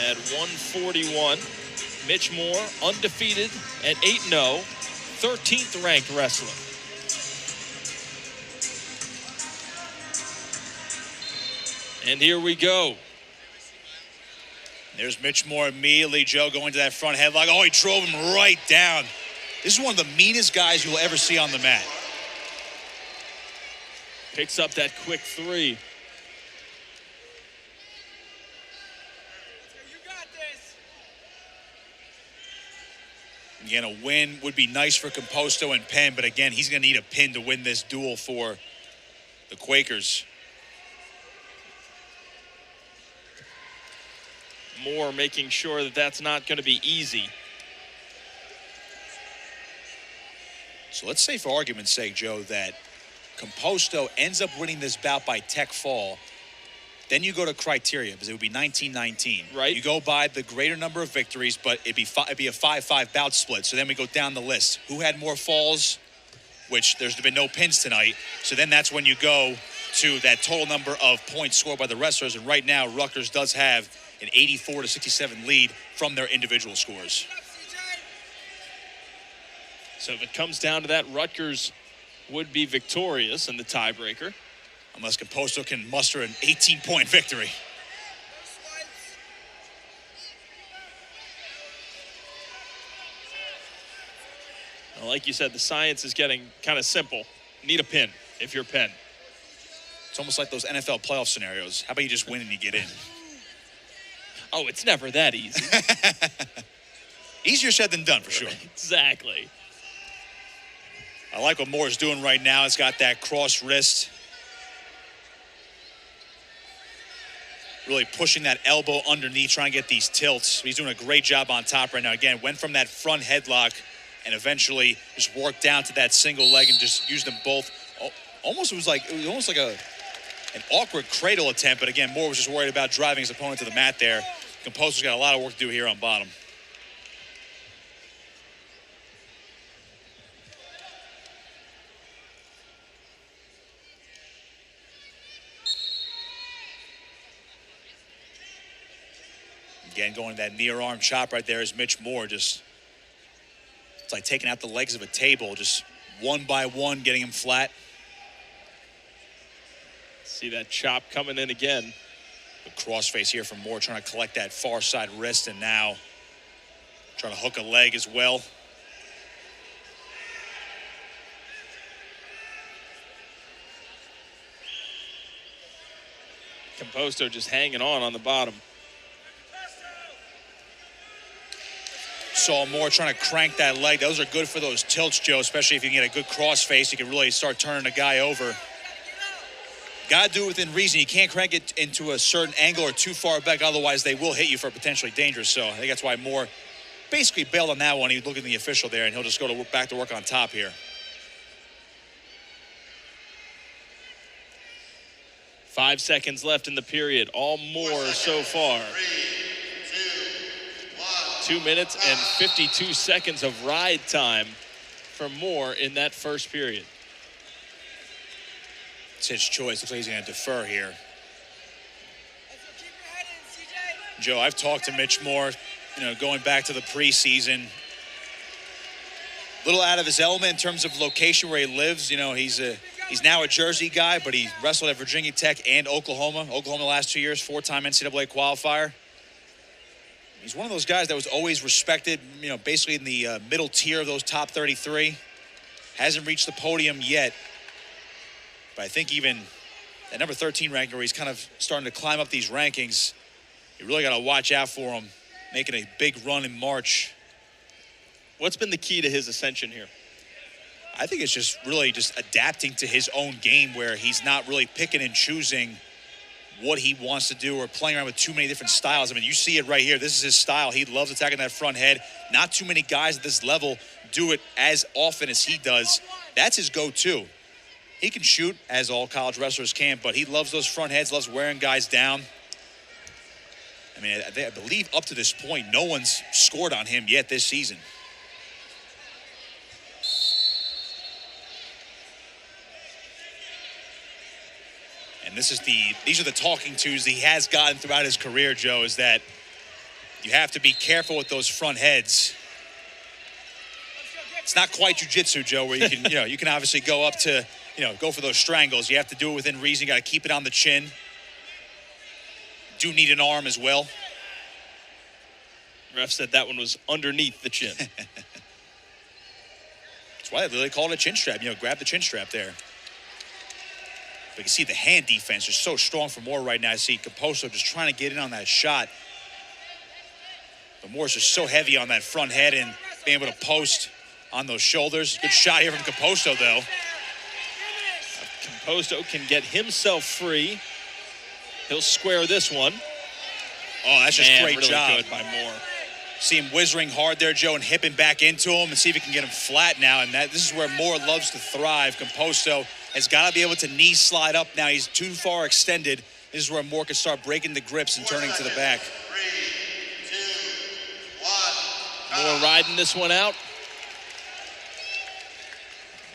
at 141. Mitch Moore, undefeated at 8-0, 13th ranked wrestler. And here we go. There's Mitch Moore immediately, Joe, going to that front headlock. Oh, he drove him right down. This is one of the meanest guys you'll ever see on the mat. Picks up that quick 3. Again, a win would be nice for Composto and Penn, but again, he's going to need a pin to win this duel for the Quakers. Moore making sure that that's not going to be easy. So let's say, for argument's sake, Joe, that Composto ends up winning this bout by tech fall. Then you go to criteria, because it would be 19-19. Right. You go by the greater number of victories, but it'd be a 5-5 bout split. So then we go down the list. Who had more falls? Which there's been no pins tonight. So then that's when you go to that total number of points scored by the wrestlers. And right now, Rutgers does have an 84-67 lead from their individual scores. So if it comes down to that, Rutgers would be victorious in the tiebreaker. Unless Composto can muster an 18-point victory. Well, like you said, the science is getting kind of simple. Need a pin if you're Penn. It's almost like those NFL playoff scenarios. How about you just win and you get in? Oh, it's never that easy. Easier said than done, for sure. Exactly. I like what Moore's doing right now. He's got that cross wrist. Really pushing that elbow underneath, trying to get these tilts. He's doing a great job on top right now. Again, went from that front headlock and eventually just worked down to that single leg and just used them both. It was almost like an awkward cradle attempt, but again, Moore was just worried about driving his opponent to the mat there. Composto's got a lot of work to do here on bottom. Again, going to that near arm chop right there is Mitch Moore. It's like taking out the legs of a table, just one by one, getting him flat. See that chop coming in again. The crossface here from Moore, trying to collect that far side wrist, and now trying to hook a leg as well. Composto just hanging on the bottom. Saw Moore trying to crank that leg. Those are good for those tilts, Joe, especially if you can get a good crossface. You can really start turning a guy over. Got to do it within reason. You can't crank it into a certain angle or too far back, otherwise they will hit you for potentially dangerous. So I think that's why Moore basically bailed on that one. He looked at the official there, and he'll just go back to work on top here. 5 seconds left in the period. All Moore so far. 2 minutes and 52 seconds of ride time for Moore in that first period. It's his choice. Looks like he's going to defer here. Joe, I've talked to Mitch Moore, going back to the preseason. A little out of his element in terms of location where he lives. He's now a Jersey guy, but he wrestled at Virginia Tech and Oklahoma. Oklahoma the last 2 years, 4-time NCAA qualifier. He's one of those guys that was always respected, basically in the middle tier of those top 33. Hasn't reached the podium yet. But I think even at number 13 ranking, where he's kind of starting to climb up these rankings, you really got to watch out for him, making a big run in March. What's been the key to his ascension here? I think it's just really just adapting to his own game, where he's not really picking and choosing what he wants to do or playing around with too many different styles. I mean, you see it right here. This is his style. He loves attacking that front head. Not too many guys at this level do it as often as he does. That's his go-to. He can shoot, as all college wrestlers can, but he loves those front heads, loves wearing guys down. I mean, I believe up to this point, no one's scored on him yet this season. And these are the talking tos he has gotten throughout his career, Joe, is that You have to be careful with those front heads. It's not quite jiu-jitsu, Joe, where you can, you can obviously go up to, go for those strangles. You have to do it within reason. You got to keep it on the chin. Do need an arm as well. Ref said that one was underneath the chin. That's why they literally call it a chin strap. Grab the chin strap there. But you can see the hand defense is so strong for Moore right now. I see Composto just trying to get in on that shot. But Moore's just so heavy on that front head and being able to post on those shoulders. Good shot here from Composto, though. Composto can get himself free. He'll square this one. Oh, that's just great really job. Good by Moore. See him whizzing hard there, Joe, and hipping back into him and see if he can get him flat now. And this is where Moore loves to thrive. Composto has got to be able to knee slide up now. He's too far extended. This is where Moore can start breaking the grips and turning to the back. 3, 2, 1. Moore riding this one out.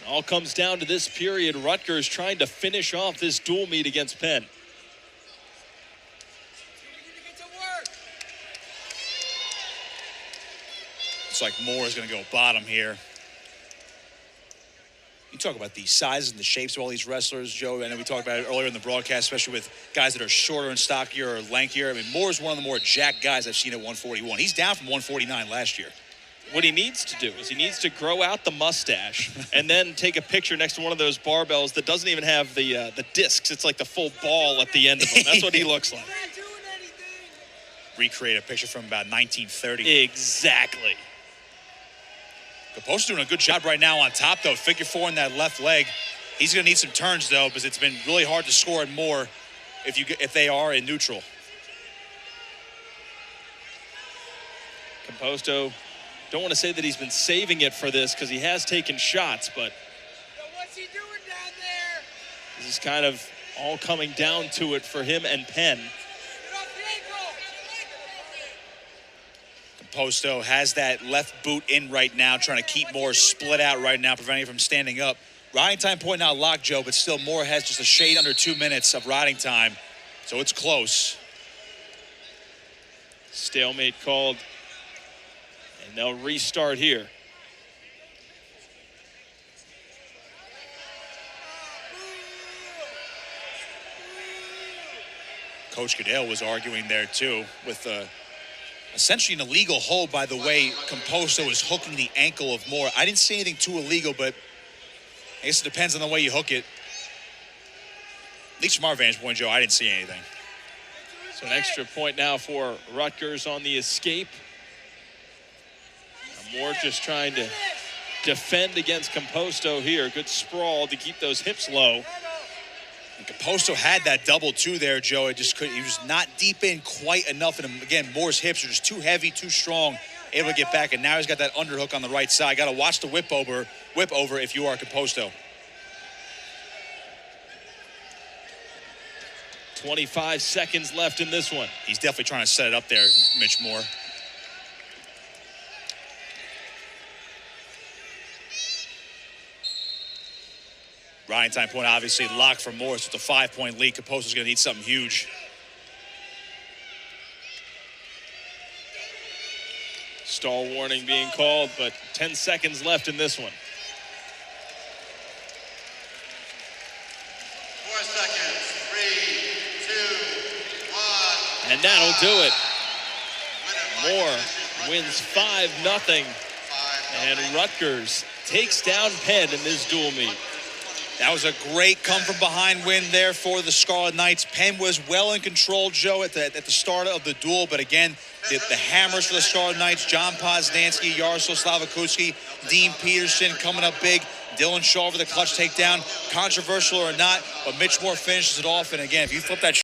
It all comes down to this period. Rutgers trying to finish off this dual meet against Penn. Looks like Moore is going to go bottom here. You talk about the sizes and the shapes of all these wrestlers, Joe. I know we talked about it earlier in the broadcast, especially with guys that are shorter and stockier or lankier. I mean, Moore's one of the more jacked guys I've seen at 141. He's down from 149 last year. What he needs to do is he needs to grow out the mustache and then take a picture next to one of those barbells that doesn't even have the discs. It's like the full ball at the end of them. That's what he looks like. Recreate a picture from about 1930. Exactly. Composto's doing a good job right now on top, though. Figure four in that left leg. He's going to need some turns, though, because it's been really hard to score in Moore if they are in neutral. Composto, don't want to say that he's been saving it for this because he has taken shots, but What's he doing down there? this is kind of all coming down to it for him and Penn. Get off the ankle. Composto has that left boot in right now, trying to keep Moore split out right now, preventing him from standing up. Riding time point now locked, Joe, but still Moore has just a shade under 2 minutes of riding time, so it's close. Stalemate called, and they'll restart here. Coach Goodell was arguing there, too, with essentially an illegal hold by the way Composto is hooking the ankle of Moore. I didn't see anything too illegal, but I guess it depends on the way you hook it. At least from our vantage point, Joe, I didn't see anything. So an extra point now for Rutgers on the escape. Moore just trying to defend against Composto here. Good sprawl to keep those hips low. And Composto had that double, too, there, Joe. It just couldn't. He was not deep in quite enough. And again, Moore's hips are just too heavy, too strong, able to get back. And now he's got that underhook on the right side. Got to watch the whip over if you are Composto. 25 seconds left in this one. He's definitely trying to set it up there, Mitch Moore. Riding time point obviously locked for Moore. So it's a 5-point lead. Composto's going to need something huge. Stall warning being called, but 10 seconds left in this one. 4 seconds. 3, 2, 1. And that'll do it. Winner Moore wins 5-0. And Rutgers takes down Penn in this dual meet. That was a great come-from-behind win there for the Scarlet Knights. Penn was well in control, Joe, at the start of the duel. But again, the hammers for the Scarlet Knights, John Posnanski, Jaroslav Slavakuski, Dean Peterson coming up big. Dylan Shaw for the clutch takedown. Controversial or not, but Mitch Moore finishes it off. And again, if you flip that